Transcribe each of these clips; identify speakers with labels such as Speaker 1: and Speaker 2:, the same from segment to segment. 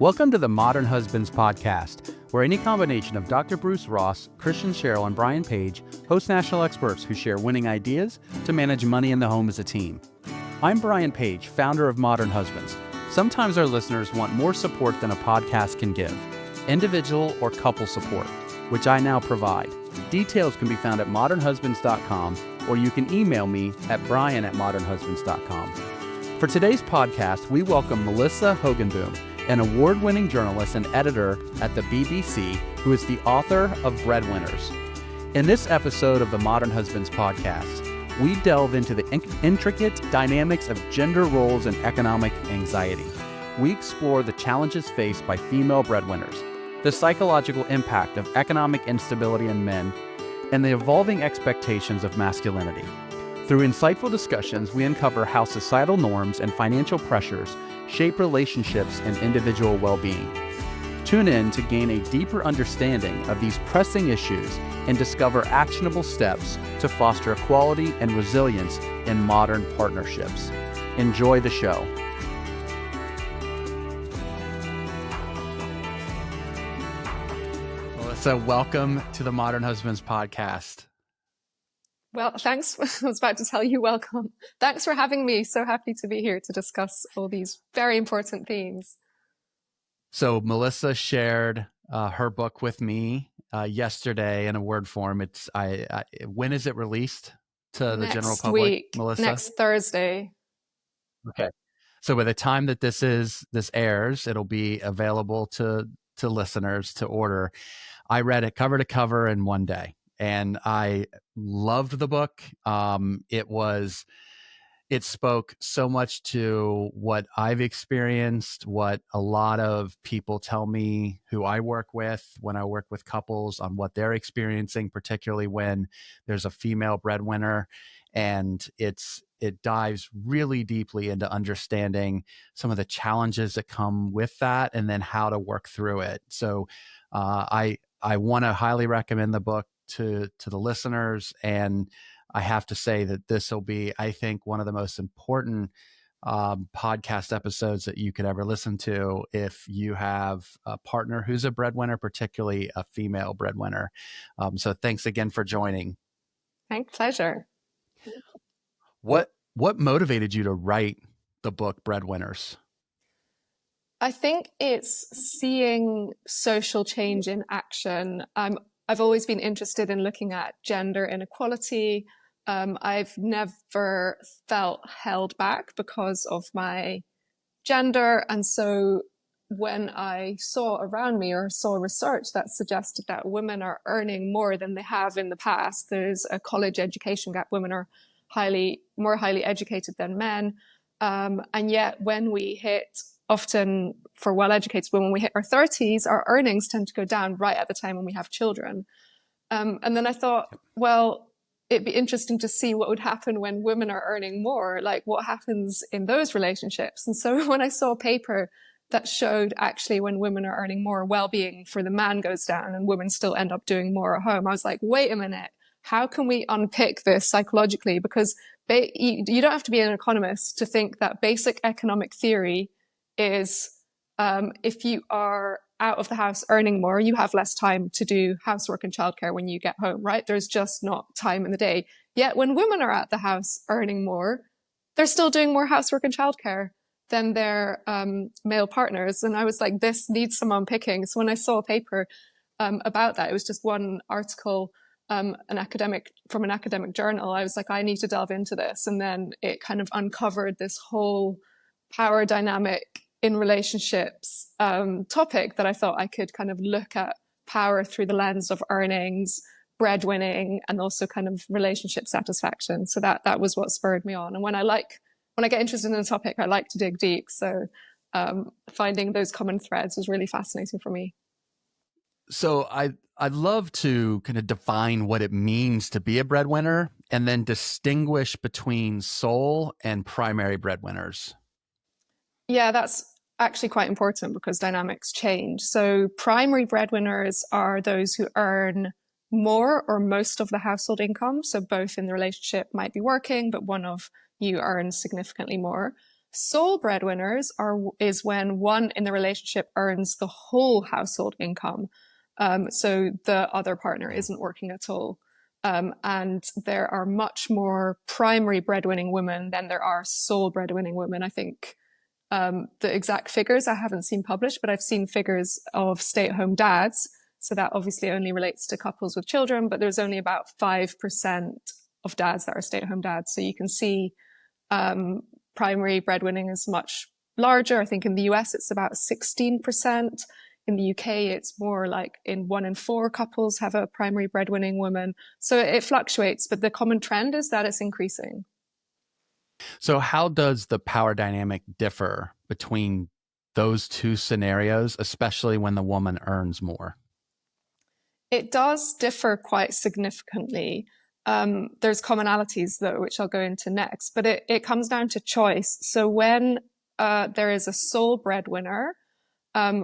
Speaker 1: Welcome to the Modern Husbands podcast, where any combination of Dr. Bruce Ross, Christian Sherrill, and Brian Page host national experts who share winning ideas to manage money in the home as a team. I'm Brian Page, founder of Modern Husbands. Sometimes our listeners want more support than a podcast can give, individual or couple support, which I now provide. Details can be found at modernhusbands.com, or you can email me at brian@modernhusbands.com. For today's podcast, we welcome Melissa Hogenboom, an award-winning journalist and editor at the BBC, who is the author of Breadwinners. In this episode of the Modern Husbands podcast, we delve into the intricate dynamics of gender roles and economic anxiety. We explore the challenges faced by female breadwinners, the psychological impact of economic instability in men, and the evolving expectations of masculinity. Through insightful discussions, we uncover how societal norms and financial pressures shape relationships and individual well-being. Tune in to gain a deeper understanding of these pressing issues and discover actionable steps to foster equality and resilience in modern partnerships. Enjoy the show. Melissa, welcome to the Modern Husbands podcast.
Speaker 2: Well, thanks. I was about to tell you welcome. Thanks for having me. So happy to be here to discuss all these very important themes.
Speaker 1: So Melissa shared her book with me yesterday in a Word form. When is it released to the general public,
Speaker 2: week,
Speaker 1: Melissa?
Speaker 2: Next Thursday.
Speaker 1: Okay. So by the time that this airs, it'll be available to listeners to order. I read it cover to cover in one day. And I loved the book. It spoke so much to what I've experienced, what a lot of people tell me who I work with when I work with couples on what they're experiencing, particularly when there's a female breadwinner. And it dives really deeply into understanding some of the challenges that come with that and then how to work through it. So I want to highly recommend the book to the listeners. And I have to say that this will be, I think, one of the most important podcast episodes that you could ever listen to if you have a partner who's a breadwinner, particularly a female breadwinner. So thanks again for joining.
Speaker 2: My pleasure.
Speaker 1: What motivated you to write the book Breadwinners?
Speaker 2: I think it's seeing social change in action. I've always been interested in looking at gender inequality. I've never felt held back because of my gender. And so when I saw around me or saw research that suggested that women are earning more than they have in the past, there's a college education gap. Women are more highly educated than men. And yet when we hit, often for well-educated women, when we hit our 30s, our earnings tend to go down right at the time when we have children. And then I thought, well, it'd be interesting to see what would happen when women are earning more, like what happens in those relationships. And so when I saw a paper that showed actually when women are earning more, well-being for the man goes down and women still end up doing more at home, I was like, wait a minute, how can we unpick this psychologically? Because you don't have to be an economist to think that basic economic theory is if you are out of the house earning more, you have less time to do housework and childcare when you get home, right? There's just not time in the day. Yet when women are at the house earning more, they're still doing more housework and childcare than their male partners. And I was like, this needs some unpicking. So when I saw a paper about that, it was just one article, from an academic journal. I was like, I need to delve into this. And then it kind of uncovered this whole power dynamic in relationships topic that I thought I could kind of look at power through the lens of earnings, breadwinning, and also kind of relationship satisfaction. So that was what spurred me on. And when I get interested in a topic, I like to dig deep. So finding those common threads was really fascinating for me.
Speaker 1: So I'd love to kind of define what it means to be a breadwinner and then distinguish between sole and primary breadwinners.
Speaker 2: Yeah, that's actually quite important because dynamics change. So primary breadwinners are those who earn more or most of the household income. So both in the relationship might be working, but one of you earns significantly more. Sole breadwinners is when one in the relationship earns the whole household income. So the other partner isn't working at all. And there are much more primary breadwinning women than there are sole breadwinning women. I think the exact figures I haven't seen published, but I've seen figures of stay-at-home dads. So that obviously only relates to couples with children, but there's only about 5% of dads that are stay-at-home dads. So you can see primary breadwinning is much larger. I think in the US it's about 16%. In the UK, it's more like in 1 in 4 couples have a primary breadwinning woman. So it fluctuates, but the common trend is that it's increasing.
Speaker 1: So how does the power dynamic differ between those two scenarios, especially when the woman earns more?
Speaker 2: It does differ quite significantly. There's commonalities, though, which I'll go into next, but it comes down to choice. So when there is a sole breadwinner,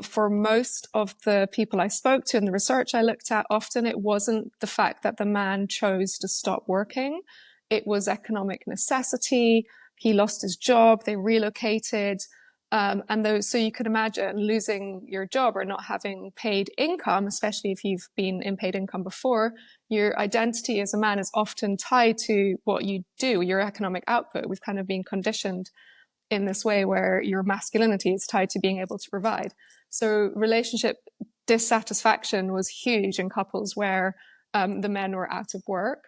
Speaker 2: for most of the people I spoke to and the research I looked at, often it wasn't the fact that the man chose to stop working. It was economic necessity. He lost his job. They relocated. So you could imagine losing your job or not having paid income, especially if you've been in paid income before. Your identity as a man is often tied to what you do, your economic output. We've kind of been conditioned in this way where your masculinity is tied to being able to provide. So relationship dissatisfaction was huge in couples where the men were out of work.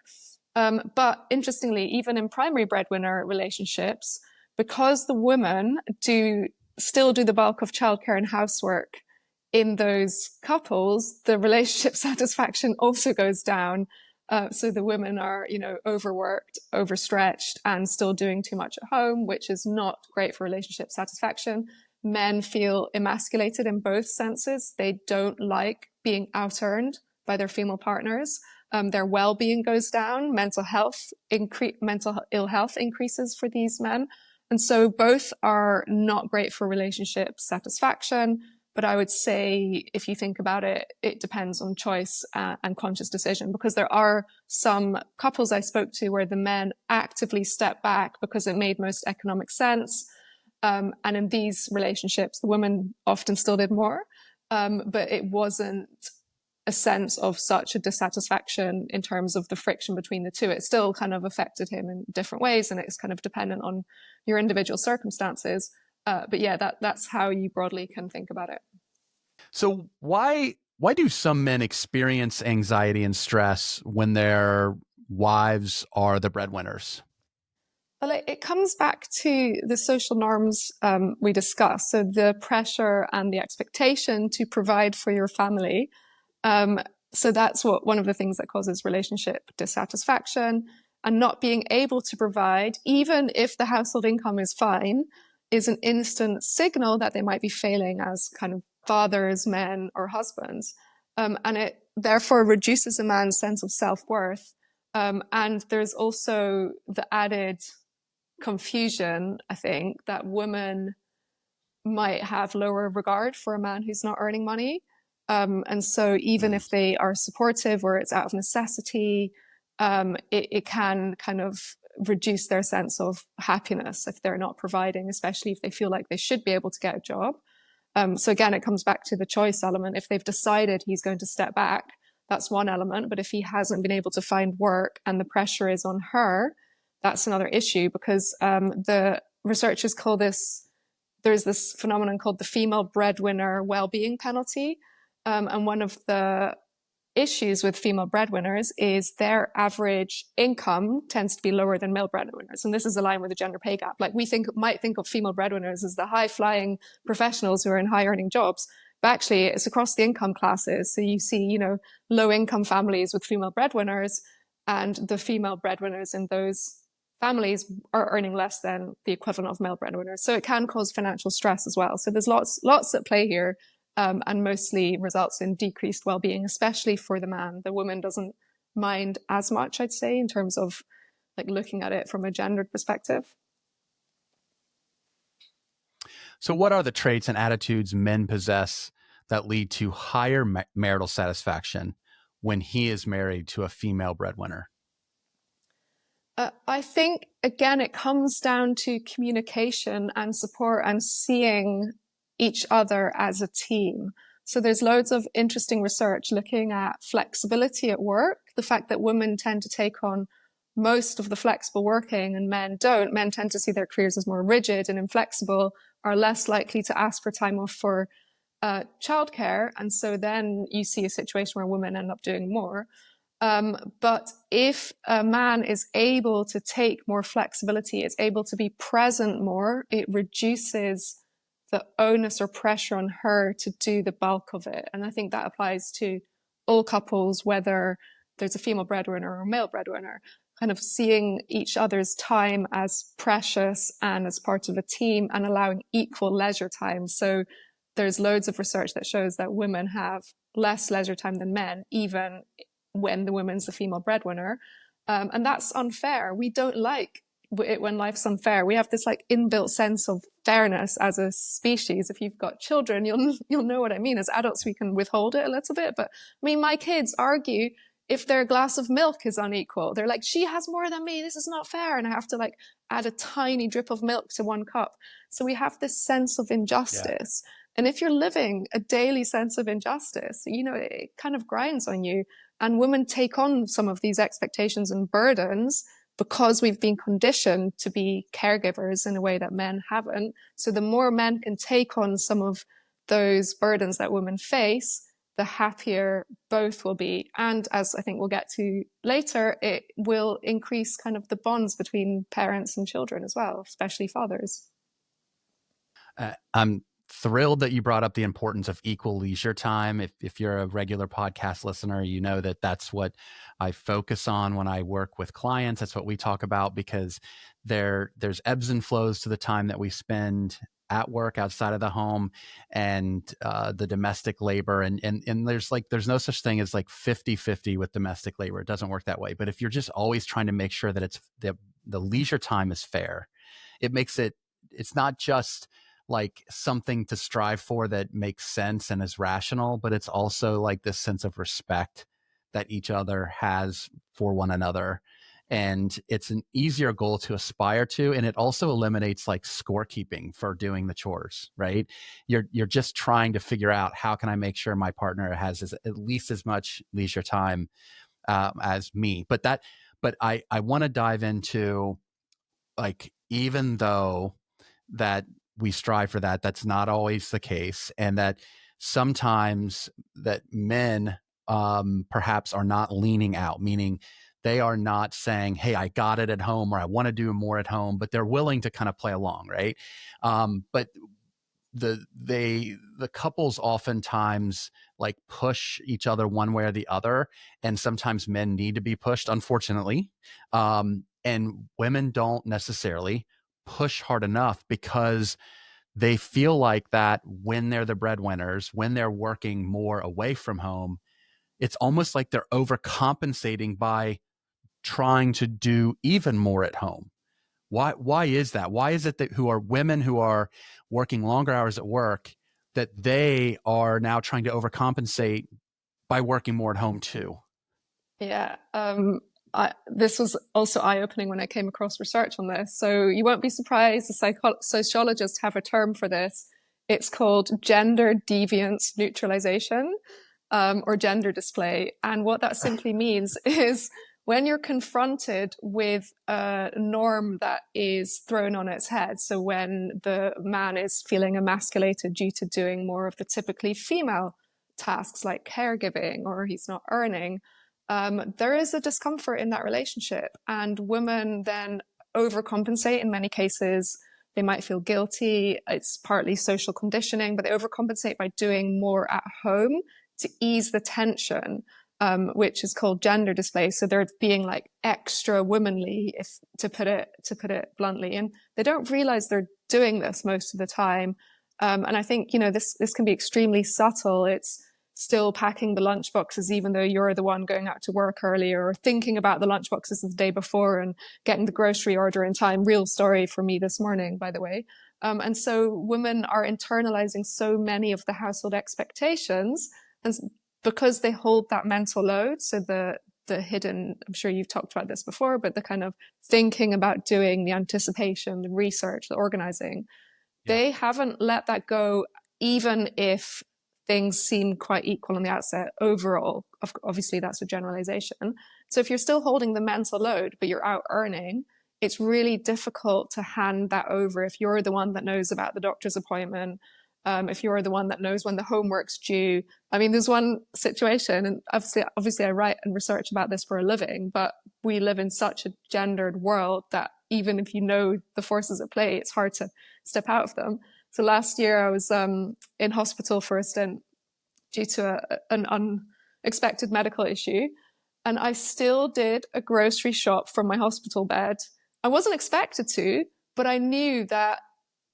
Speaker 2: But interestingly, even in primary breadwinner relationships, because the women still do the bulk of childcare and housework in those couples, the relationship satisfaction also goes down. So the women are, overworked, overstretched, and still doing too much at home, which is not great for relationship satisfaction. Men feel emasculated in both senses. They don't like being out-earned by their female partners. Their well-being goes down. Mental ill health increases for these men. And so both are not great for relationship satisfaction. But I would say, if you think about it, it depends on choice and conscious decision, because there are some couples I spoke to where the men actively stepped back because it made most economic sense. And in these relationships, the women often still did more, but it wasn't a sense of such a dissatisfaction in terms of the friction between the two. It still kind of affected him in different ways, and it's kind of dependent on your individual circumstances. But yeah, that's how you broadly can think about it.
Speaker 1: So why do some men experience anxiety and stress when their wives are the breadwinners?
Speaker 2: Well, it comes back to the social norms we discussed. So the pressure and the expectation to provide for your family. So that's one of the things that causes relationship dissatisfaction, and not being able to provide, even if the household income is fine, is an instant signal that they might be failing as kind of fathers, men, or husbands. And it therefore reduces a man's sense of self-worth. And there's also the added confusion, I think, that women might have lower regard for a man who's not earning money. And so even if they are supportive or it's out of necessity, it can kind of reduce their sense of happiness if they're not providing, especially if they feel like they should be able to get a job. So again, it comes back to the choice element. If they've decided he's going to step back, that's one element. But if he hasn't been able to find work and the pressure is on her, that's another issue, because the researchers call there's this phenomenon called the female breadwinner well-being penalty. And one of the issues with female breadwinners is their average income tends to be lower than male breadwinners. And this is aligned with the gender pay gap. Like we might think of female breadwinners as the high-flying professionals who are in high-earning jobs, but actually it's across the income classes. So you see, low-income families with female breadwinners, and the female breadwinners in those families are earning less than the equivalent of male breadwinners. So it can cause financial stress as well. So there's lots at play here. And mostly results in decreased well-being, especially for the man. The woman doesn't mind as much, I'd say, in terms of like looking at it from a gendered perspective.
Speaker 1: So what are the traits and attitudes men possess that lead to higher marital satisfaction when he is married to a female breadwinner?
Speaker 2: I think, again, it comes down to communication and support and seeing each other as a team. So there's loads of interesting research looking at flexibility at work, the fact that women tend to take on most of the flexible working and men don't. Men tend to see their careers as more rigid and inflexible, are less likely to ask for time off for childcare. And so then you see a situation where women end up doing more. But if a man is able to take more flexibility, it's able to be present more, it reduces the onus or pressure on her to do the bulk of it. And I think that applies to all couples, whether there's a female breadwinner or a male breadwinner, kind of seeing each other's time as precious and as part of a team and allowing equal leisure time. So there's loads of research that shows that women have less leisure time than men, even when the woman's the female breadwinner. And that's unfair. We don't like it when life's unfair. We have this like inbuilt sense of fairness as a species. If you've got children, you'll know what I mean. As adults, we can withhold it a little bit. But I mean, my kids argue if their glass of milk is unequal. They're like, she has more than me. This is not fair. And I have to like add a tiny drip of milk to one cup. So we have this sense of injustice. Yeah. And if you're living a daily sense of injustice, it kind of grinds on you. And women take on some of these expectations and burdens because we've been conditioned to be caregivers in a way that men haven't. So the more men can take on some of those burdens that women face, the happier both will be. And as I think we'll get to later, it will increase kind of the bonds between parents and children as well, especially fathers.
Speaker 1: I'm thrilled that you brought up the importance of equal leisure time. If you're a regular podcast listener, you know that that's what I focus on when I work with clients. That's what we talk about, because there's ebbs and flows to the time that we spend at work outside of the home and the domestic labor. And there's no such thing as like 50-50 with domestic labor. It doesn't work that way. But if you're just always trying to make sure that it's the leisure time is fair, it's not just like something to strive for that makes sense and is rational, but it's also like this sense of respect that each other has for one another. And it's an easier goal to aspire to. And it also eliminates like scorekeeping for doing the chores, right? You're just trying to figure out, how can I make sure my partner has at least as much leisure time as me? But I want to dive into, like, even though that we strive for that, that's not always the case. And that sometimes that men perhaps are not leaning out, meaning they are not saying, hey, I got it at home, or I want to do more at home, but they're willing to kind of play along, right? But the couples oftentimes like push each other one way or the other, and sometimes men need to be pushed, unfortunately. And women don't necessarily push hard enough, because they feel like that when they're the breadwinners, when they're working more away from home, it's almost like they're overcompensating by trying to do even more at home. Why is that? Why is it that women who are working longer hours at work, that they are now trying to overcompensate by working more at home too?
Speaker 2: Yeah. This was also eye-opening when I came across research on this. So you won't be surprised, the sociologists have a term for this. It's called gender deviance neutralization, or gender display. And what that simply means is when you're confronted with a norm that is thrown on its head, so when the man is feeling emasculated due to doing more of the typically female tasks like caregiving, or he's not earning, there is a discomfort in that relationship. And women then overcompensate in many cases. They might feel guilty. It's partly social conditioning, but they overcompensate by doing more at home to ease the tension, which is called gender display. So they're being like extra womanly, if to put it bluntly, and they don't realize they're doing this most of the time. And I think this can be extremely subtle. It's still packing the lunch boxes, even though you're the one going out to work earlier, or thinking about the lunch boxes the day before and getting the grocery order in time. Real story for me this morning, by the way. And so women are internalizing so many of the household expectations, and because they hold that mental load, so the the hidden, I'm sure you've talked about this before, but the kind of thinking about doing, the anticipation, the research, the organizing, they haven't let that go, even if things seem quite equal on the outset overall. Obviously, that's a generalization. So if you're still holding the mental load, but you're out earning, it's really difficult to hand that over if you're the one that knows about the doctor's appointment, if you're the one that knows when the homework's due. I mean, there's one situation, and obviously I write and research about this for a living, but we live in such a gendered world that even if you know the forces at play, it's hard to step out of them. So last year I was in hospital for a stint due to an unexpected medical issue. And I still did a grocery shop from my hospital bed. I wasn't expected to, but I knew that,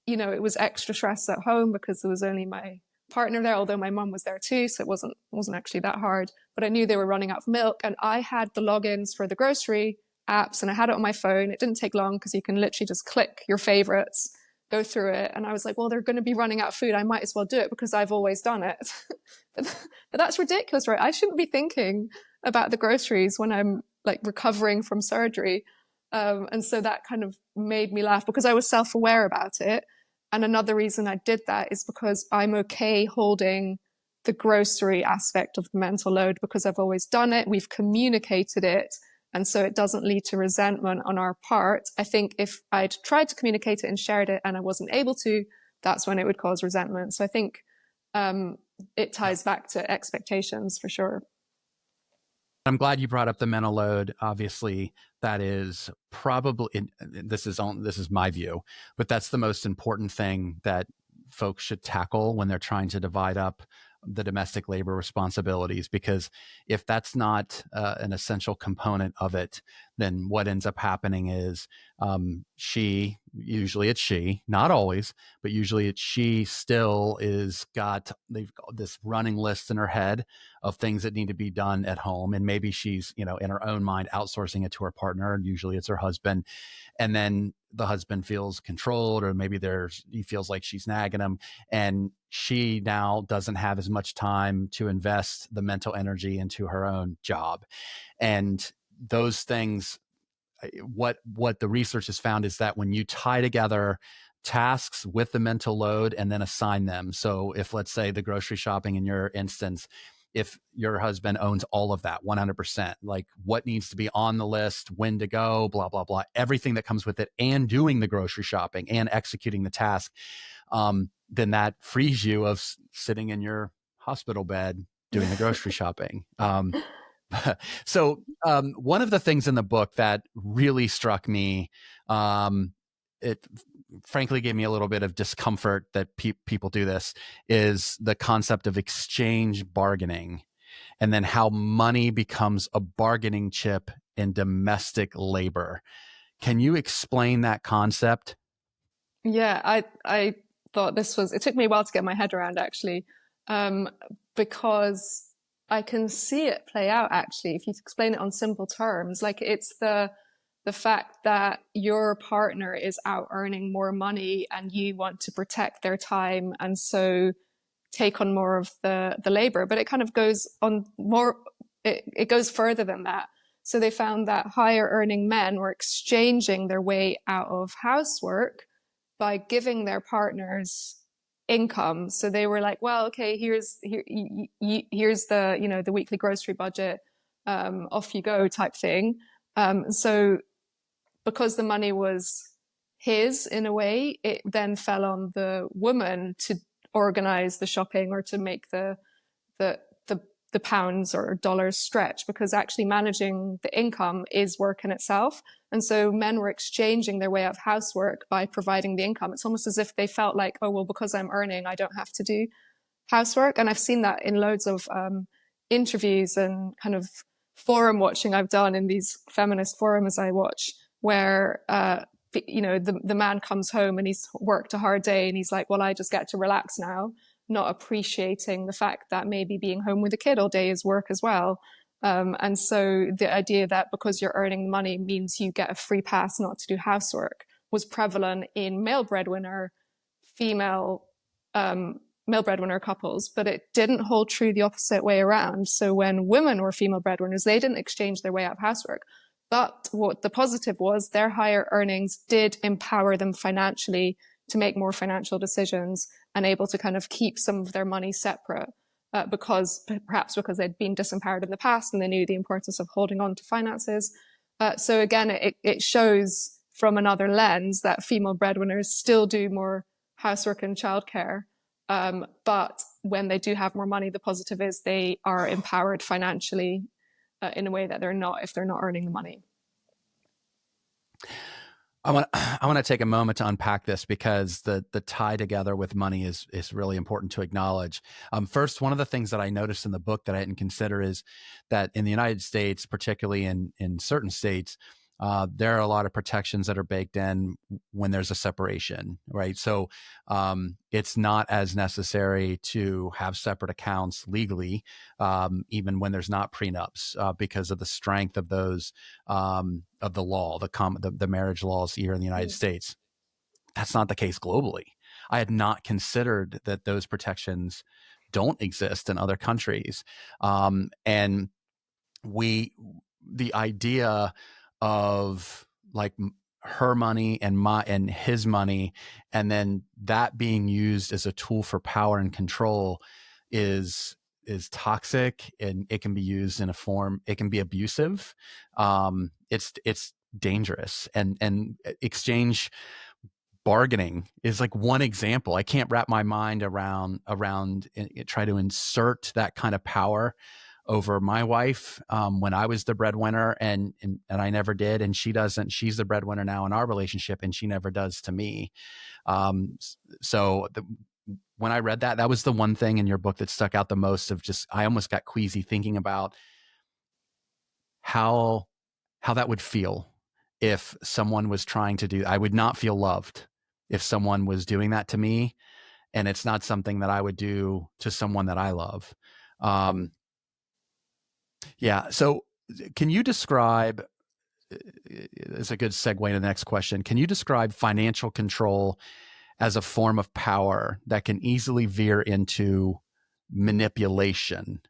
Speaker 2: you know, it was extra stress at home because there was only my partner there, although my mum was there too. So it wasn't actually that hard, but I knew they were running out of milk, and I had the logins for the grocery apps and I had it on my phone. It didn't take long because you can literally just click your favorites, go through it. And I was like, well, they're going to be running out of food. I might as well do it because I've always done it. but that's ridiculous, right? I shouldn't be thinking about the groceries when I'm like recovering from surgery. And so that kind of made me laugh because I was self-aware about it. And another reason I did that is because I'm okay holding the grocery aspect of the mental load because I've always done it. We've communicated it. And so it doesn't lead to resentment on our part. I think if I'd tried to communicate it and shared it and I wasn't able to, that's when it would cause resentment. So I think it ties back to expectations for sure.
Speaker 1: I'm glad you brought up the mental load. Obviously, that is probably, this is my view, but that's the most important thing that folks should tackle when they're trying to divide up the domestic labor responsibilities, because if that's not an essential component of it, then what ends up happening is usually it's she, not always, but usually it's she still they've got this running list in her head of things that need to be done at home. And maybe she's, in her own mind, outsourcing it to her partner. And usually it's her husband. And then the husband feels controlled, or maybe he feels like she's nagging him, and she now doesn't have as much time to invest the mental energy into her own job. And those things, what the research has found is that when you tie together tasks with the mental load and then assign them. So if, let's say, the grocery shopping in your instance, if your husband owns all of that 100%, like what needs to be on the list, when to go, blah, blah, blah, everything that comes with it, and doing the grocery shopping and executing the task, then that frees you of sitting in your hospital bed doing the grocery shopping. So one of the things in the book that really struck me, it frankly gave me a little bit of discomfort that people do this, is the concept of exchange bargaining, and then how money becomes a bargaining chip in domestic labor. Can you explain that concept?
Speaker 2: Yeah, I thought it took me a while to get my head around actually, because I can see it play out actually, if you explain it on simple terms. Like it's the fact that your partner is out earning more money and you want to protect their time, and so take on more of the labor. But it kind of goes on more, it goes further than that. So they found that higher earning men were exchanging their way out of housework by giving their partners income. So they were like, well, okay, here's the, the weekly grocery budget, off you go type thing. So because the money was his in a way, it then fell on the woman to organize the shopping or to make the pounds or dollars stretch, because actually managing the income is work in itself. And so men were exchanging their way out of housework by providing the income. It's almost as if they felt like, oh, well, because I'm earning, I don't have to do housework. And I've seen that in loads of interviews and kind of forum watching I've done in these feminist forums I watch, where the man comes home and he's worked a hard day and he's like, well, I just get to relax now, not appreciating the fact that maybe being home with a kid all day is work as well. And so the idea that because you're earning money means you get a free pass not to do housework was prevalent in male breadwinner, female male breadwinner couples, but it didn't hold true the opposite way around. So when women were female breadwinners, they didn't exchange their way out of housework. But what the positive was, their higher earnings did empower them financially to make more financial decisions and able to kind of keep some of their money separate, perhaps because they'd been disempowered in the past and they knew the importance of holding on to finances. So again, it shows from another lens that female breadwinners still do more housework and childcare. But when they do have more money, the positive is they are empowered financially in a way that they're not if they're not earning the money.
Speaker 1: I want to take a moment to unpack this because the tie together with money is really important to acknowledge. First, one of the things that I noticed in the book that I didn't consider is that in the United States, particularly in certain states, there are a lot of protections that are baked in when there's a separation, right? So it's not as necessary to have separate accounts legally, even when there's not prenups, because of the strength of those of the law, the marriage laws here in the United States. That's not the case globally. I had not considered that those protections don't exist in other countries, and the idea of like her money and his money, and then that being used as a tool for power and control is toxic, and it can be used in a form, it can be abusive. It's dangerous, and exchange bargaining is like one example. I can't wrap my mind around try to insert that kind of power over my wife when I was the breadwinner, and I never did, and she doesn't. She's the breadwinner now in our relationship, and she never does to me. When I read that was the one thing in your book that stuck out the most. Of just, I almost got queasy thinking about how that would feel if someone was trying to do. I would not feel loved if someone was doing that to me, and it's not something that I would do to someone that I love. Yeah. So can you describe, it's a good segue to the next question. Can you describe financial control as a form of power that can easily veer into manipulation?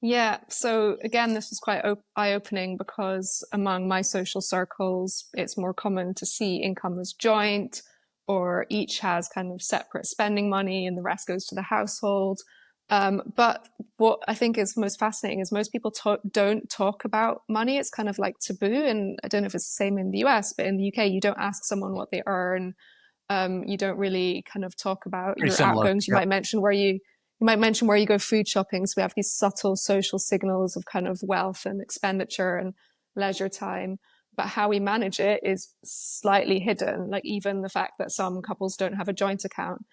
Speaker 2: Yeah. So again, this was quite eye-opening because among my social circles, it's more common to see income as joint, or each has kind of separate spending money and the rest goes to the household. But what I think is most fascinating is most people don't talk about money. It's kind of like taboo. And I don't know if it's the same in the US, but in the UK, you don't ask someone what they earn. You don't really kind of talk about
Speaker 1: Pretty
Speaker 2: your
Speaker 1: similar.
Speaker 2: outgoings. You might mention where you might mention where you go food shopping. So we have these subtle social signals of kind of wealth and expenditure and leisure time. But how we manage it is slightly hidden, like even the fact that some couples don't have a joint account.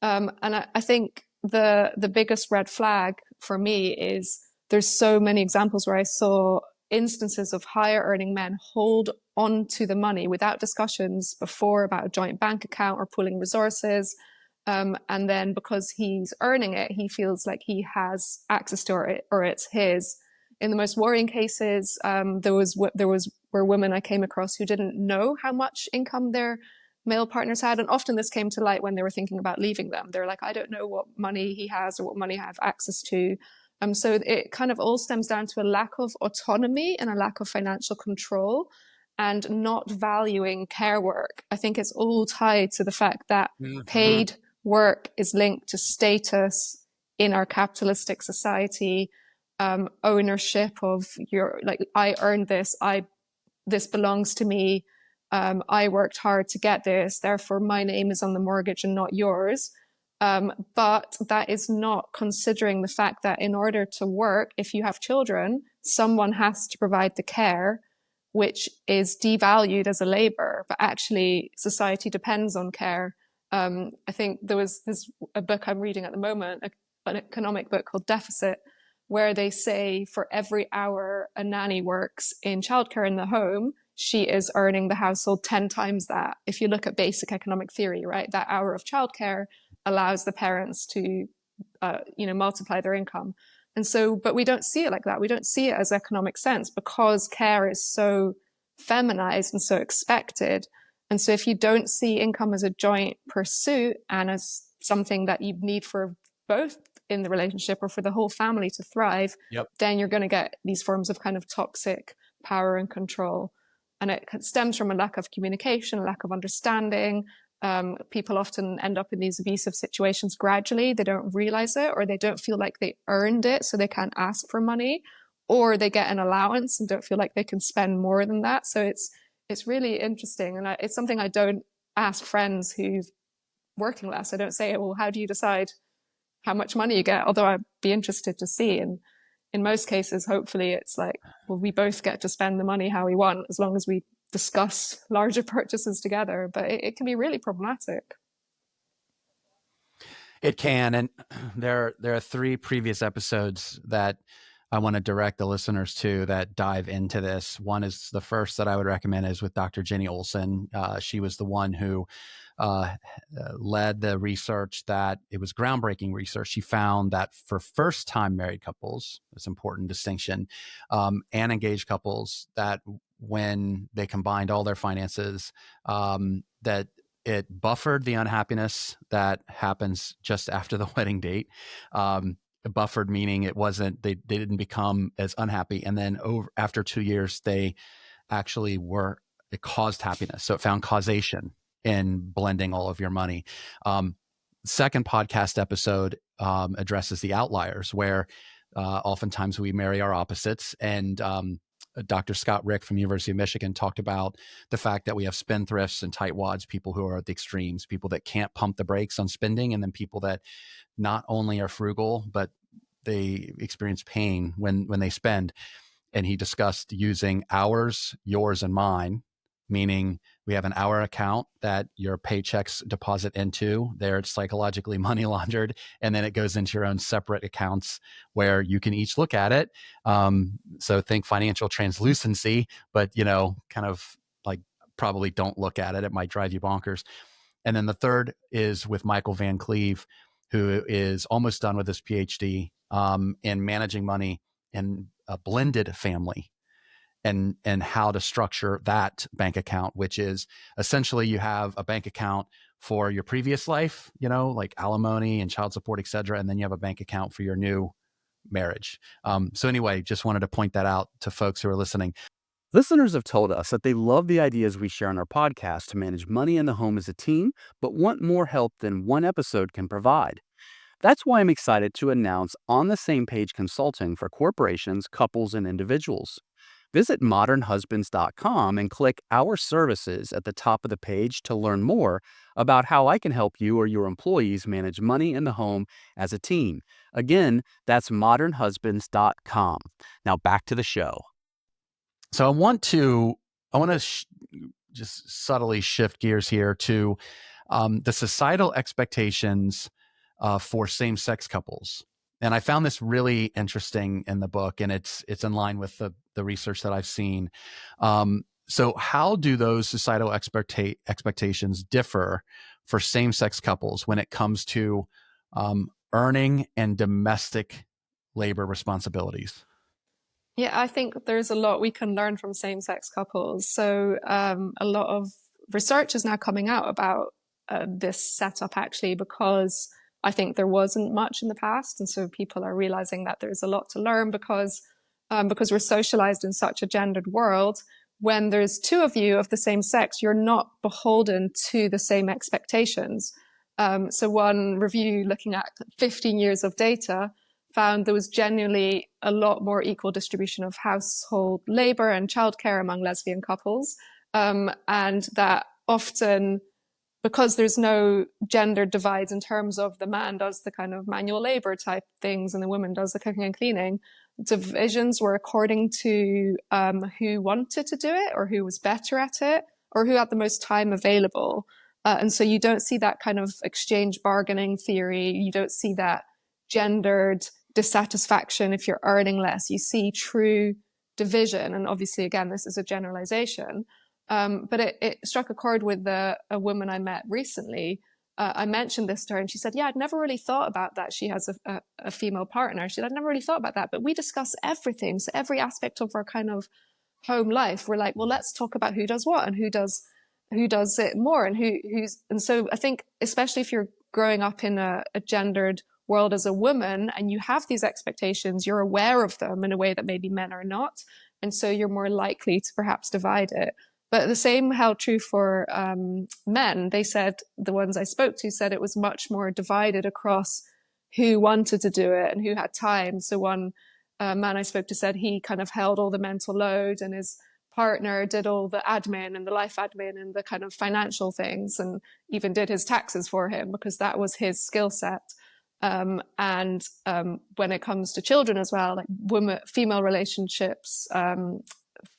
Speaker 2: And I think the biggest red flag for me is there's so many examples where I saw instances of higher earning men hold on to the money without discussions before about a joint bank account or pooling resources. And then because he's earning it, he feels like he has access to it, or it's his. In the most worrying cases, there were women I came across who didn't know how much income their male partners had. And often this came to light when they were thinking about leaving them. They're like, I don't know what money he has or what money I have access to. So it kind of all stems down to a lack of autonomy and a lack of financial control and not valuing care work. I think it's all tied to the fact that paid work is linked to status in our capitalistic society, ownership of I earned this, this belongs to me. I worked hard to get this, therefore my name is on the mortgage and not yours. But that is not considering the fact that in order to work, if you have children, someone has to provide the care, which is devalued as a labor, but actually society depends on care. I think there's a book I'm reading at the moment, an economic book called Deficit, where they say for every hour a nanny works in childcare in the home, she is earning the household 10 times that. If you look at basic economic theory, right, that hour of childcare allows the parents to, multiply their income. And so, but we don't see it like that. We don't see it as economic sense because care is so feminized and so expected. And so if you don't see income as a joint pursuit and as something that you need for both in the relationship or for the whole family to thrive, then you're going to get these forms of kind of toxic power and control. And it stems from a lack of communication, a lack of understanding. People often end up in these abusive situations gradually. They don't realize it, or they don't feel like they earned it, so they can't ask for money, or they get an allowance and don't feel like they can spend more than that. So it's really interesting. And it's something I don't ask friends who've working less. I don't say, well, how do you decide how much money you get? Although I'd be interested to see. And in most cases, hopefully it's like, well, we both get to spend the money how we want, as long as we discuss larger purchases together. But it can be really problematic.
Speaker 1: It can. And there are 3 previous episodes that I want to direct the listeners to that dive into this. One is the first that I would recommend is with Dr. Jenny Olson. She was the one who led the research that it was groundbreaking research. She found that for first-time married couples, it's an important distinction, and engaged couples, that when they combined all their finances, that it buffered the unhappiness that happens just after the wedding date. Buffered meaning it wasn't, they didn't become as unhappy. And then after 2 years, they actually it caused happiness. So it found causation in blending all of your money. Second podcast episode addresses the outliers, where oftentimes we marry our opposites. And Dr. Scott Rick from University of Michigan talked about the fact that we have spendthrifts and tightwads, people who are at the extremes, people that can't pump the brakes on spending, and then people that not only are frugal, but they experience pain when they spend. And he discussed using ours, yours, and mine, meaning we have an our account that your paychecks deposit into. There it's psychologically money laundered, and then it goes into your own separate accounts where you can each look at it. So think financial translucency, but kind of like probably don't look at it. It might drive you bonkers. And then the third is with Michael Van Cleve, who is almost done with his PhD in managing money in a blended family, and how to structure that bank account, which is essentially you have a bank account for your previous life, like alimony and child support, et cetera. And then you have a bank account for your new marriage. So anyway, just wanted to point that out to folks who are listening. Listeners have told us that they love the ideas we share on our podcast to manage money in the home as a team, but want more help than one episode can provide. That's why I'm excited to announce On the Same Page Consulting for corporations, couples, and individuals. Visit modernhusbands.com and click Our Services at the top of the page to learn more about how I can help you or your employees manage money in the home as a team. Again, that's modernhusbands.com. Now back to the show. So I want to just subtly shift gears here to the societal expectations for same-sex couples. And I found this really interesting in the book, and it's in line with the research that I've seen. So how do those societal expectations differ for same-sex couples when it comes to earning and domestic labor responsibilities?
Speaker 2: Yeah, I think there's a lot we can learn from same-sex couples. So a lot of research is now coming out about this setup, actually, because I think there wasn't much in the past. And so people are realizing that there's a lot to learn because we're socialized in such a gendered world. When there's 2 of you of the same sex, you're not beholden to the same expectations. So one review looking at 15 years of data found there was genuinely a lot more equal distribution of household labor and childcare among lesbian couples. And that often, because there's no gender divides in terms of the man does the kind of manual labor type things and the woman does the cooking and cleaning, divisions were according to who wanted to do it or who was better at it or who had the most time available. And so you don't see that kind of exchange bargaining theory. You don't see that gendered dissatisfaction if you're earning less. You see true division. And obviously, again, this is a generalization. But it struck a chord with a woman I met recently. I mentioned this to her and she said, yeah, I'd never really thought about that. She has a female partner. She said, I'd never really thought about that, but we discuss everything. So every aspect of our kind of home life, we're like, well, let's talk about who does what and who does who does it more, and and so I think, especially if you're growing up in a gendered world as a woman and you have these expectations, you're aware of them in a way that maybe men are not. And so you're more likely to perhaps divide it. But the same held true for men. They said, the ones I spoke to said it was much more divided across who wanted to do it and who had time. So one man I spoke to said he kind of held all the mental load, and his partner did all the admin and the life admin and the kind of financial things, and even did his taxes for him because that was his skill set. And when it comes to children as well, like female relationships,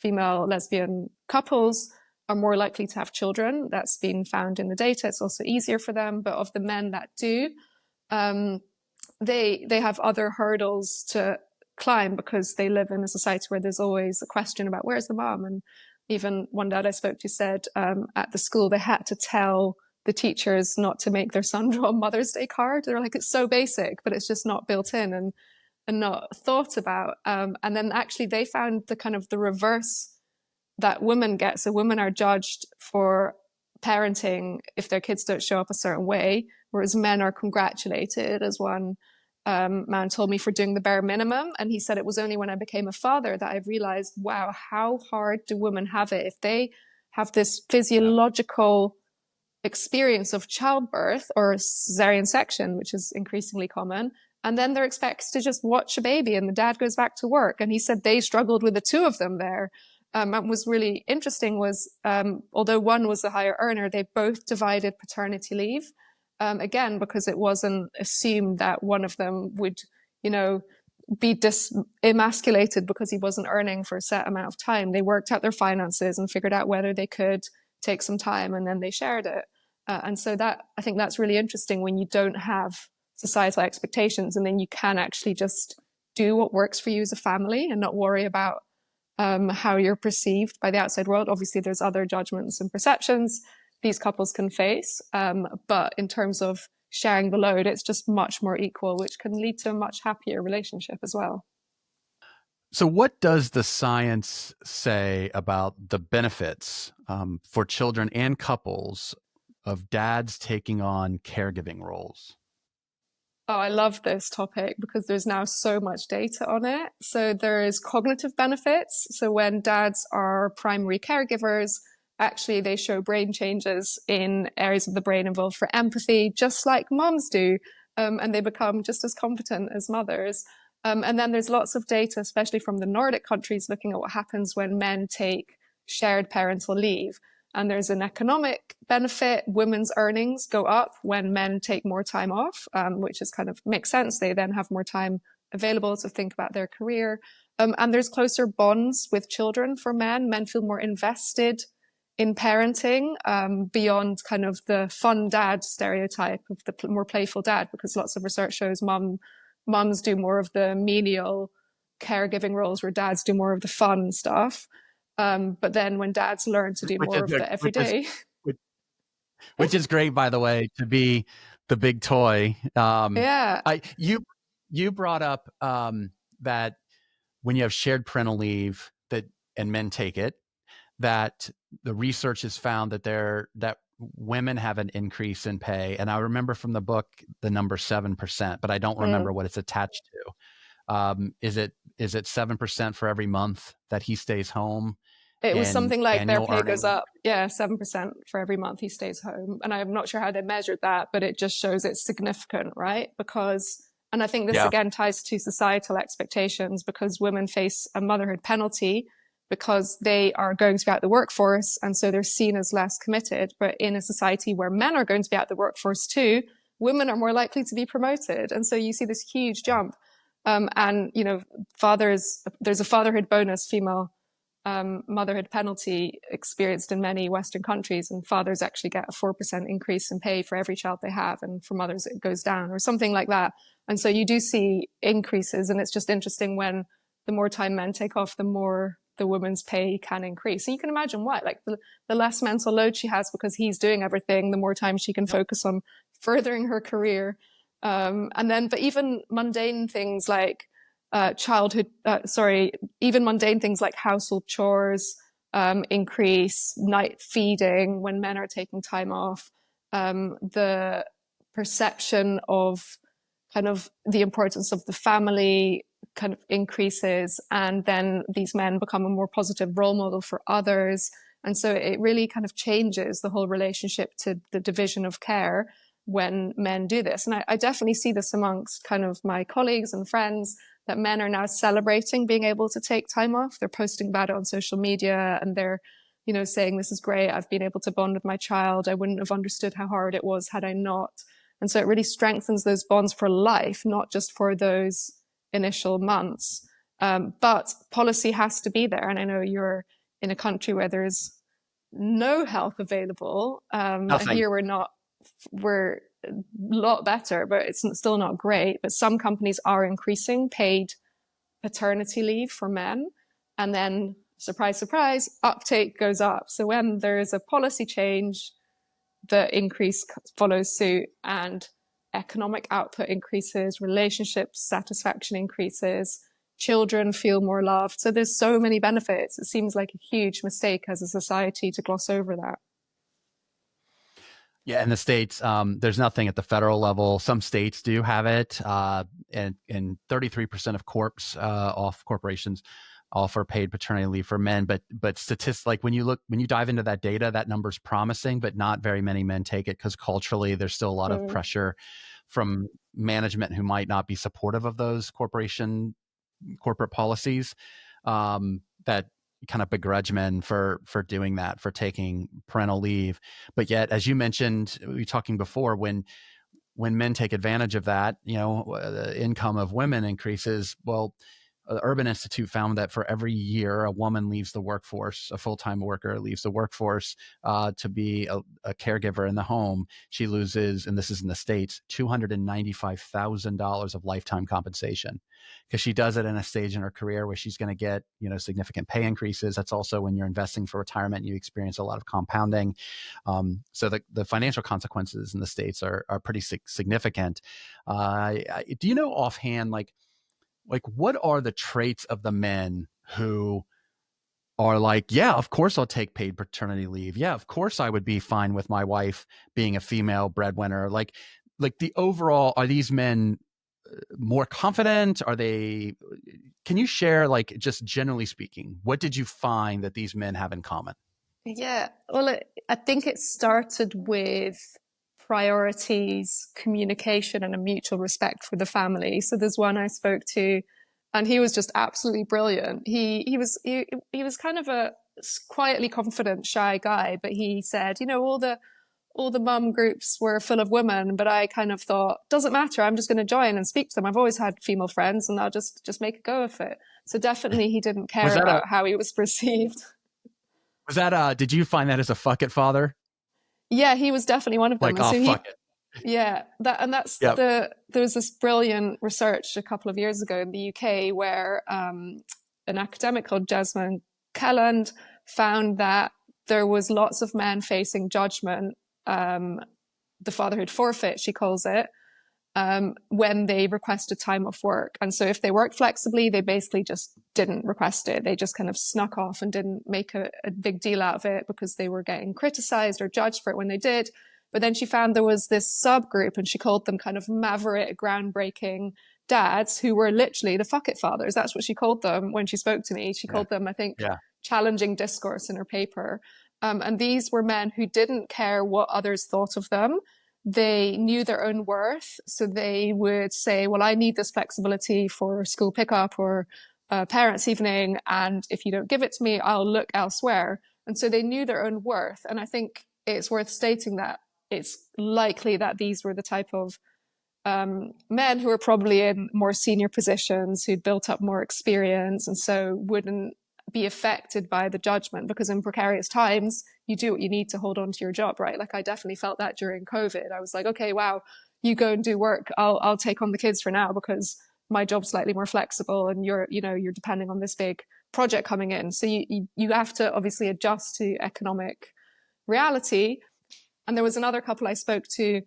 Speaker 2: female lesbian couples are more likely to have children. That's been found in the data. It's also easier for them. But of the men that do, they have other hurdles to climb because they live in a society where there's always a question about where's the mom. And even one dad I spoke to said at the school they had to tell the teachers not to make their son draw a Mother's Day card. They're like, it's so basic, but it's just not built in and not thought about. And then actually they found the kind of the reverse that women get. So women are judged for parenting if their kids don't show up a certain way, whereas men are congratulated, as one man told me, for doing the bare minimum. And he said, it was only when I became a father that I realized, wow, how hard do women have it if they have this physiological experience of childbirth or cesarean section, which is increasingly common. And then they're expected to just watch a baby and the dad goes back to work. And he said they struggled with the two of them there. What was really interesting was, although one was the higher earner, they both divided paternity leave. Again, because it wasn't assumed that one of them would, be emasculated because he wasn't earning for a set amount of time. They worked out their finances and figured out whether they could take some time, and then they shared it. And so I think that's really interesting when you don't have societal expectations, and then you can actually just do what works for you as a family and not worry about how you're perceived by the outside world. Obviously, there's other judgments and perceptions these couples can face. But in terms of sharing the load, it's just much more equal, which can lead to a much happier relationship as well.
Speaker 1: So what does the science say about the benefits for children and couples of dads taking on caregiving roles?
Speaker 2: Oh, I love this topic because there's now so much data on it. So there is cognitive benefits. So when dads are primary caregivers, actually they show brain changes in areas of the brain involved for empathy, just like moms do. And they become just as competent as mothers. And then there's lots of data, especially from the Nordic countries, looking at what happens when men take shared parental leave. And there's an economic benefit. Women's earnings go up when men take more time off, which is kind of makes sense. They then have more time available to think about their career. And there's closer bonds with children for men. Men feel more invested in parenting beyond kind of the fun dad stereotype of the more playful dad, because lots of research shows mums do more of the menial caregiving roles where dads do more of the fun stuff. But then when dads learn to do more of the everyday.
Speaker 1: Which is great, by the way, to be the big toy.
Speaker 2: Yeah.
Speaker 1: You brought up that when you have shared parental leave and men take it, that the research has found that women have an increase in pay. And I remember from the book the number 7%, but I don't remember what it's attached to. Is it 7% for every month that he stays home?
Speaker 2: It was something like their pay goes up. Yeah, 7% for every month he stays home. And I'm not sure how they measured that, but it just shows it's significant, right? And I think this again ties to societal expectations, because women face a motherhood penalty because they are going to be out the workforce. And so they're seen as less committed. But in a society where men are going to be out the workforce too, women are more likely to be promoted. And so you see this huge jump. And, there's a fatherhood bonus, female motherhood penalty experienced in many Western countries, and fathers actually get a 4% increase in pay for every child they have, and for mothers it goes down or something like that. And so you do see increases, and it's just interesting when the more time men take off, the more the woman's pay can increase. And you can imagine why, like the less mental load she has because he's doing everything, the more time she can focus on furthering her career. But even mundane things like even mundane things like household chores, increase, night feeding when men are taking time off, the perception of kind of the importance of the family kind of increases, and then these men become a more positive role model for others. And so it really kind of changes the whole relationship to the division of care when men do this. And I definitely see this amongst kind of my colleagues and friends, that men are now celebrating being able to take time off. They're posting about it on social media, and they're, you know, saying, this is great. I've been able to bond with my child. I wouldn't have understood how hard it was had I not. And so it really strengthens those bonds for life, not just for those initial months. But policy has to be there. And I know you're in a country where there's no help available.
Speaker 1: Nothing.
Speaker 2: Here we're a lot better, but it's still not great. But some companies are increasing paid paternity leave for men. And then, surprise, surprise, uptake goes up. So when there's a policy change, the increase follows suit, and economic output increases, relationship satisfaction increases, children feel more loved. So there's so many benefits. It seems like a huge mistake as a society to gloss over that.
Speaker 1: Yeah, in the States, there's nothing at the federal level. Some states do have it, and 33% of corporations offer paid paternity leave for men. But statistics, like when you dive into that data, that number's promising, but not very many men take it because culturally there's still a lot of pressure from management who might not be supportive of those corporate policies, that kind of begrudge men for doing that, for taking parental leave. But yet, as you mentioned, we were talking before, when men take advantage of that, the income of women increases. Well, the Urban Institute found that for every year a woman leaves the workforce, a full-time worker leaves the workforce to be a caregiver in the home, she loses, and this is in the States, $295,000 of lifetime compensation, because she does it in a stage in her career where she's going to get, significant pay increases. That's also when you're investing for retirement, you experience a lot of compounding. So the financial consequences in the States are pretty significant. Do you know offhand, like what are the traits of the men who are like, yeah, of course I'll take paid paternity leave. Yeah, of course I would be fine with my wife being a female breadwinner. Like the overall, are these men more confident? Can you share, like, just generally speaking, what did you find that these men have in common?
Speaker 2: Yeah, well, I think it started with priorities, communication, and a mutual respect for the family. So there's one I spoke to, and he was just absolutely brilliant. He was kind of a quietly confident, shy guy, but he said, all the mum groups were full of women, but I kind of thought, doesn't matter, I'm just going to join and speak to them. I've always had female friends, and I'll just make a go of it. So definitely he didn't care about how he was perceived.
Speaker 1: Was that, did you find that as a fuck it father?
Speaker 2: Yeah, he was definitely one of them.
Speaker 1: Like, so fuck it.
Speaker 2: Yeah, that's
Speaker 1: yep.
Speaker 2: There was this brilliant research a couple of years ago in the UK where an academic called Jasmine Kelland found that there was lots of men facing judgment, the fatherhood forfeit, she calls it, when they requested time off work. And so if they worked flexibly, they basically just didn't request it. They just kind of snuck off and didn't make a big deal out of it because they were getting criticized or judged for it when they did. But then she found there was this subgroup, and she called them kind of maverick, groundbreaking dads who were literally the fuck it fathers. That's what she called them when she spoke to me. She called them, I think, challenging discourse in her paper. And these were men who didn't care what others thought of them. They knew their own worth. So they would say, well, I need this flexibility for school pickup or parents' evening. And if you don't give it to me, I'll look elsewhere. And so they knew their own worth. And I think it's worth stating that it's likely that these were the type of men who were probably in more senior positions, who'd built up more experience, and so wouldn't be affected by the judgment, because in precarious times, you do what you need to hold on to your job, right? Like, I definitely felt that during COVID. I was like, okay, wow, you go and do work. I'll take on the kids for now because my job's slightly more flexible, and you're depending on this big project coming in. So you have to obviously adjust to economic reality. And there was another couple I spoke to.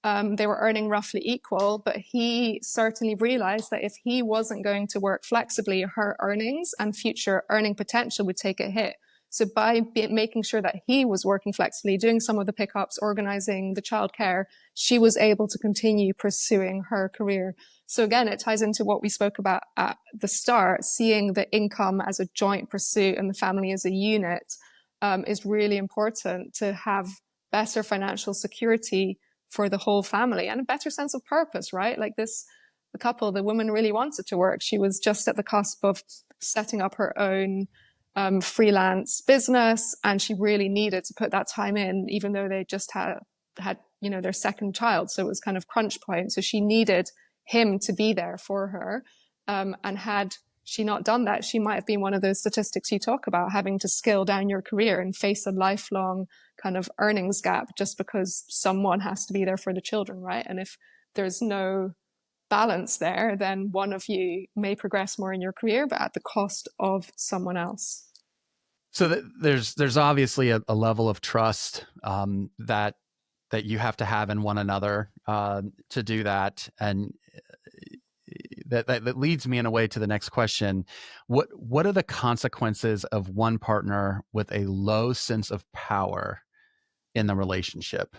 Speaker 2: They were earning roughly equal, but he certainly realized that if he wasn't going to work flexibly, her earnings and future earning potential would take a hit. So by making sure that he was working flexibly, doing some of the pickups, organizing the childcare, she was able to continue pursuing her career. So again, it ties into what we spoke about at the start, seeing the income as a joint pursuit and the family as a unit is really important to have better financial security for the whole family and a better sense of purpose, right? Like the couple, the woman really wanted to work. She was just at the cusp of setting up her own freelance business, and she really needed to put that time in, even though they just had their second child. So it was kind of crunch point. So she needed him to be there for her. And had she not done that, she might have been one of those statistics you talk about, having to scale down your career and face a lifelong kind of earnings gap just because someone has to be there for the children, right? And if there's no balance there, then one of you may progress more in your career, but at the cost of someone else.
Speaker 1: So there's obviously a level of trust that you have to have in one another to do that, and that leads me in a way to the next question. What are the consequences of one partner with a low sense of power in the relationship?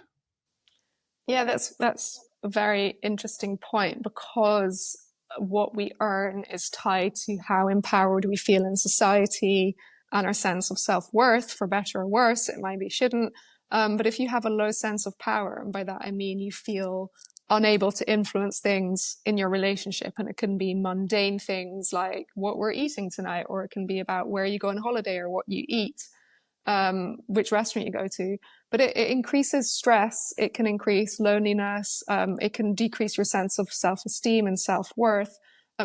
Speaker 2: Yeah, that's a very interesting point, because what we earn is tied to how empowered we feel in society and our sense of self-worth, for better or worse. It might be shouldn't. But if you have a low sense of power, and by that I mean you feel unable to influence things in your relationship, and it can be mundane things like what we're eating tonight, or it can be about where you go on holiday or what you eat, which restaurant you go to. But it increases stress. It can increase loneliness. It can decrease your sense of self-esteem and self-worth,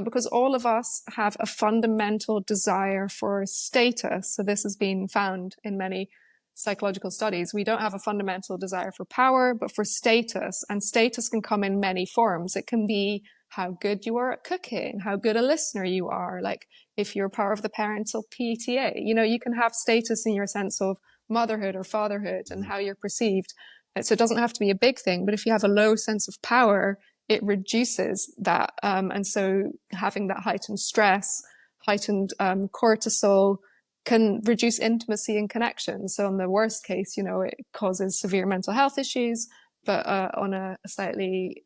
Speaker 2: because all of us have a fundamental desire for status. So this has been found in many psychological studies. We don't have a fundamental desire for power, but for status. And status can come in many forms. It can be how good you are at cooking, how good a listener you are. Like if you're part of the parental PTA, you can have status in your sense of motherhood or fatherhood and how you're perceived. So it doesn't have to be a big thing, but if you have a low sense of power, it reduces that. And so having that heightened stress, heightened cortisol, can reduce intimacy and connection. So in the worst case, it causes severe mental health issues, but on a slightly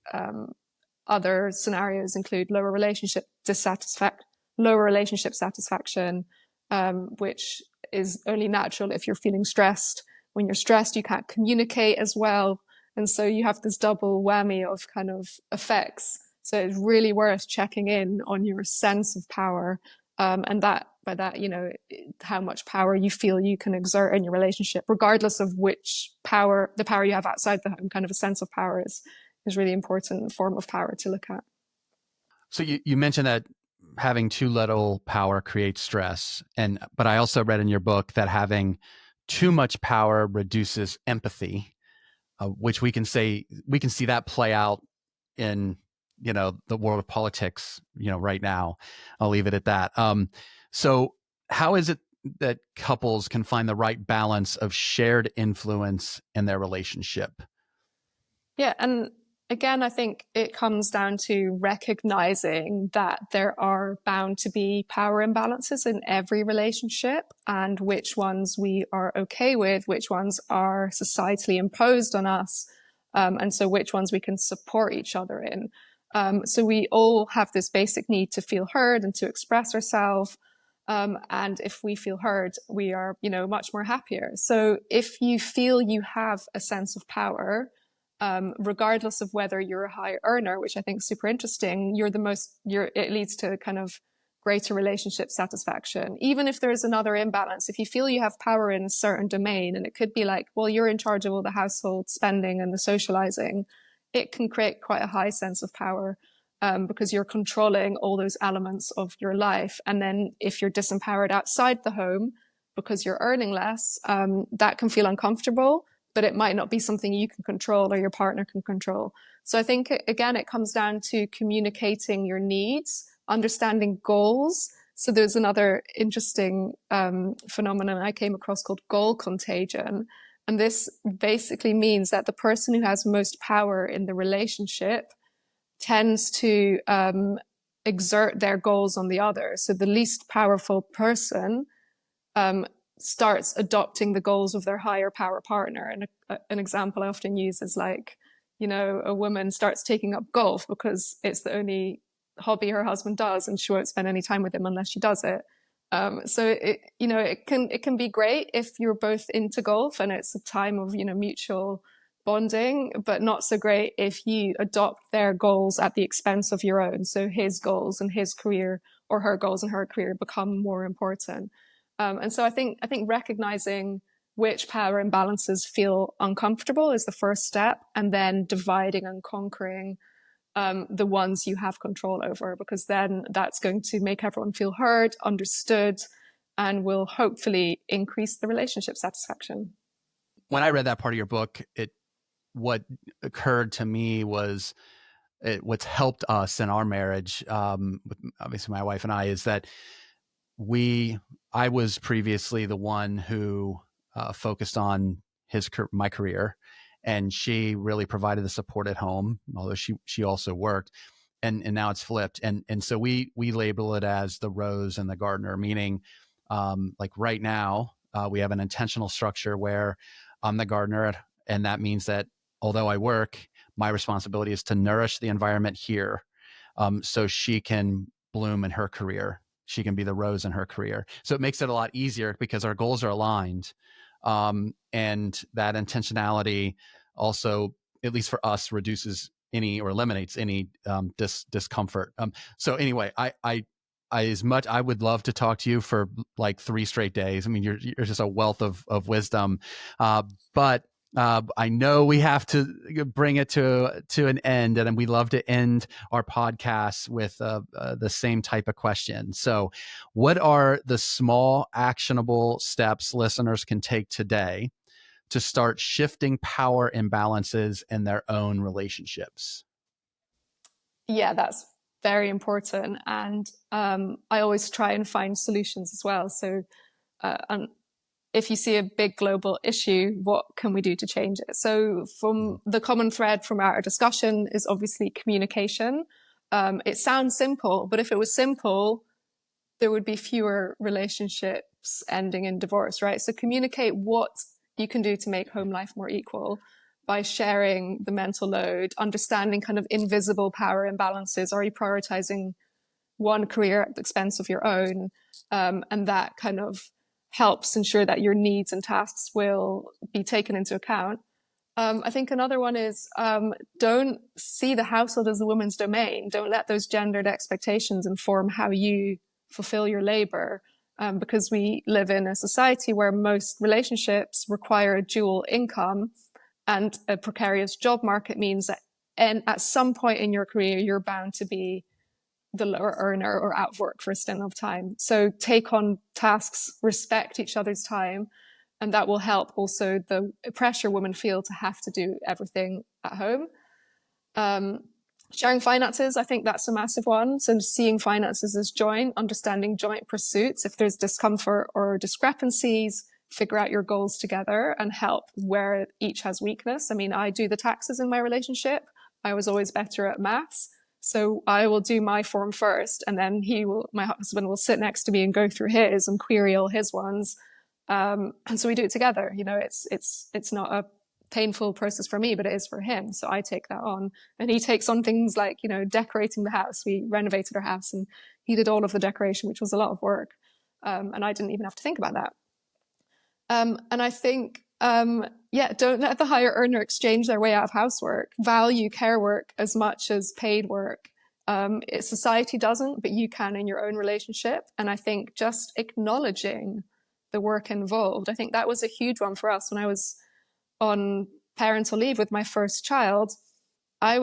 Speaker 2: other scenarios include lower relationship satisfaction, which is only natural if you're feeling stressed. When you're stressed, you can't communicate as well. And so you have this double whammy of kind of effects. So it's really worth checking in on your sense of power. And that by that, how much power you feel you can exert in your relationship, regardless of which power, the power you have outside the home, kind of a sense of power is really important form of power to look at.
Speaker 1: So you mentioned that having too little power creates stress. But I also read in your book that having too much power reduces empathy, which we can see that play out in, the world of politics, right now. I'll leave it at that. So how is it that couples can find the right balance of shared influence in their relationship?
Speaker 2: Yeah. And again, I think it comes down to recognizing that there are bound to be power imbalances in every relationship, and which ones we are okay with, which ones are societally imposed on us, and so which ones we can support each other in. So we all have this basic need to feel heard and to express ourselves. And if we feel heard, we are, much more happier. So if you feel you have a sense of power, regardless of whether you're a high earner, which I think is super interesting, it leads to kind of greater relationship satisfaction. Even if there is another imbalance, if you feel you have power in a certain domain, and it could be like, well, you're in charge of all the household spending and the socializing, it can create quite a high sense of power, because you're controlling all those elements of your life. And then if you're disempowered outside the home because you're earning less, that can feel uncomfortable, but it might not be something you can control or your partner can control. So I think, again, it comes down to communicating your needs, understanding goals. So there's another interesting phenomenon I came across called goal contagion. And this basically means that the person who has most power in the relationship tends to exert their goals on the other. So the least powerful person starts adopting the goals of their higher power partner. And an example I often use is like, a woman starts taking up golf because it's the only hobby her husband does, and she won't spend any time with him unless she does it. So it can be great if you're both into golf and it's a time of mutual bonding, but not so great if you adopt their goals at the expense of your own. So his goals and his career, or her goals and her career, become more important. And so I think recognizing which power imbalances feel uncomfortable is the first step, and then dividing and conquering the ones you have control over, because then that's going to make everyone feel heard, understood, and will hopefully increase the relationship satisfaction.
Speaker 1: When I read that part of your book, what occurred to me was what's helped us in our marriage, obviously my wife and I, is that I was previously the one who focused on my career, and she really provided the support at home, although she also worked, and now it's flipped, and so we label it as the rose and the gardener, meaning like right now we have an intentional structure where I'm the gardener, and that means that although I work, my responsibility is to nourish the environment here, so she can bloom in her career. She can be the rose in her career. So it makes it a lot easier because our goals are aligned. And that intentionality also, at least for us, reduces any or eliminates any discomfort. So anyway, I would love to talk to you for like 3 straight days. I mean, you're just a wealth of wisdom. But I know we have to bring it to an end, and we love to end our podcast with the same type of question. So what are the small actionable steps listeners can take today to start shifting power imbalances in their own relationships?
Speaker 2: Yeah, that's very important. And I always try and find solutions as well. So if you see a big global issue, what can we do to change it? So from the common thread from our discussion is obviously communication. It sounds simple, but if it was simple, there would be fewer relationships ending in divorce, right? So communicate what you can do to make home life more equal by sharing the mental load, understanding kind of invisible power imbalances. Are you prioritizing one career at the expense of your own? And that kind of helps ensure that your needs and tasks will be taken into account. I think another one is don't see the household as a woman's domain. Don't let those gendered expectations inform how you fulfill your labor, because we live in a society where most relationships require a dual income, and a precarious job market means that at some point in your career, you're bound to be the lower earner or out of work for a stint of time. So take on tasks, respect each other's time, and that will help also the pressure women feel to have to do everything at home. Sharing finances, I think that's a massive one. So seeing finances as joint, understanding joint pursuits. If there's discomfort or discrepancies, figure out your goals together and help where each has weakness. I mean, I do the taxes in my relationship. I was always better at maths. So I will do my form first, and then my husband will sit next to me and go through his and query all his ones. And so we do it together. It's not a painful process for me, but it is for him. So I take that on, and he takes on things like, decorating the house. We renovated our house and he did all of the decoration, which was a lot of work. And I didn't even have to think about that. And I think, don't let the higher earner exchange their way out of housework. Value care work as much as paid work. Society doesn't, but you can in your own relationship. And I think just acknowledging the work involved, I think that was a huge one for us. When I was on parental leave with my first child, at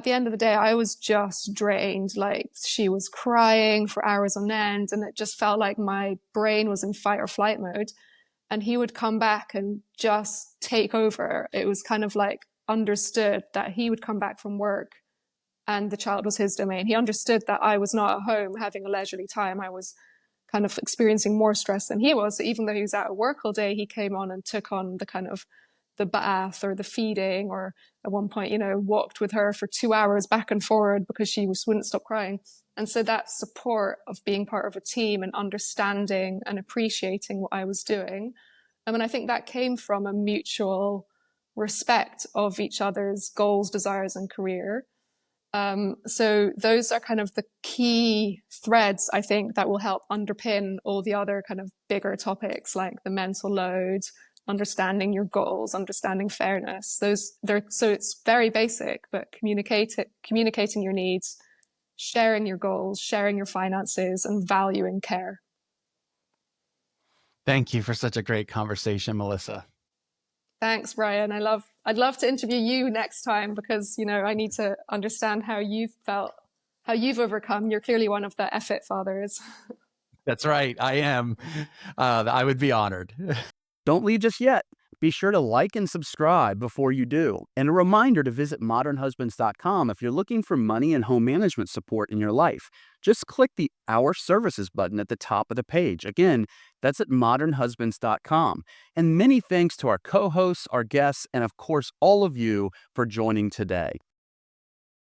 Speaker 2: the end of the day, I was just drained. Like, she was crying for hours on end, and it just felt like my brain was in fight or flight mode. And he would come back and just take over. It was kind of like understood that he would come back from work and the child was his domain. He understood that I was not at home having a leisurely time. I was kind of experiencing more stress than he was. So even though he was out at work all day, he came on and took on the kind of the bath or the feeding, or at one point, walked with her for 2 hours back and forward because she wouldn't stop crying. And so that support of being part of a team and understanding and appreciating what I was doing. And I think that came from a mutual respect of each other's goals, desires, and career. So those are kind of the key threads, I think, that will help underpin all the other kind of bigger topics like the mental load, understanding your goals, understanding fairness. So it's very basic, but communicating your needs, sharing your goals, sharing your finances, and valuing care.
Speaker 1: Thank you for such a great conversation, Melissa.
Speaker 2: Thanks, Brian. I'd love to interview you next time because, I need to understand how you've felt, how you've overcome. You're clearly one of the effort fathers.
Speaker 1: That's right. I am. I would be honored. Don't leave just yet. Be sure to like and subscribe before you do. And a reminder to visit modernhusbands.com if you're looking for money and home management support in your life. Just click the Our Services button at the top of the page. Again, that's at modernhusbands.com. And many thanks to our co-hosts, our guests, and of course, all of you for joining today.